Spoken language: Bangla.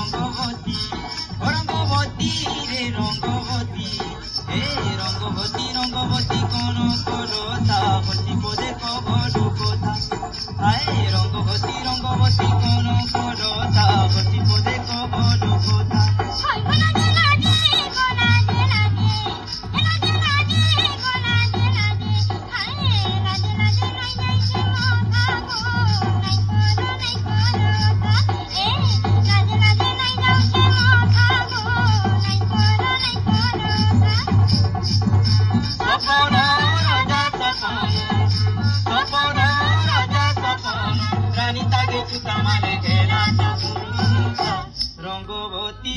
রঙ্গবতী রঙ্গবতী রে রঙ্গবতী হে রঙ্গবতী রঙ্গবতী কোন করতা বতী পদে কবর কথা হায় রঙ্গবতী রঙ্গবতী কোন করতা বতী পদে কবর কথা রঙ্গবতী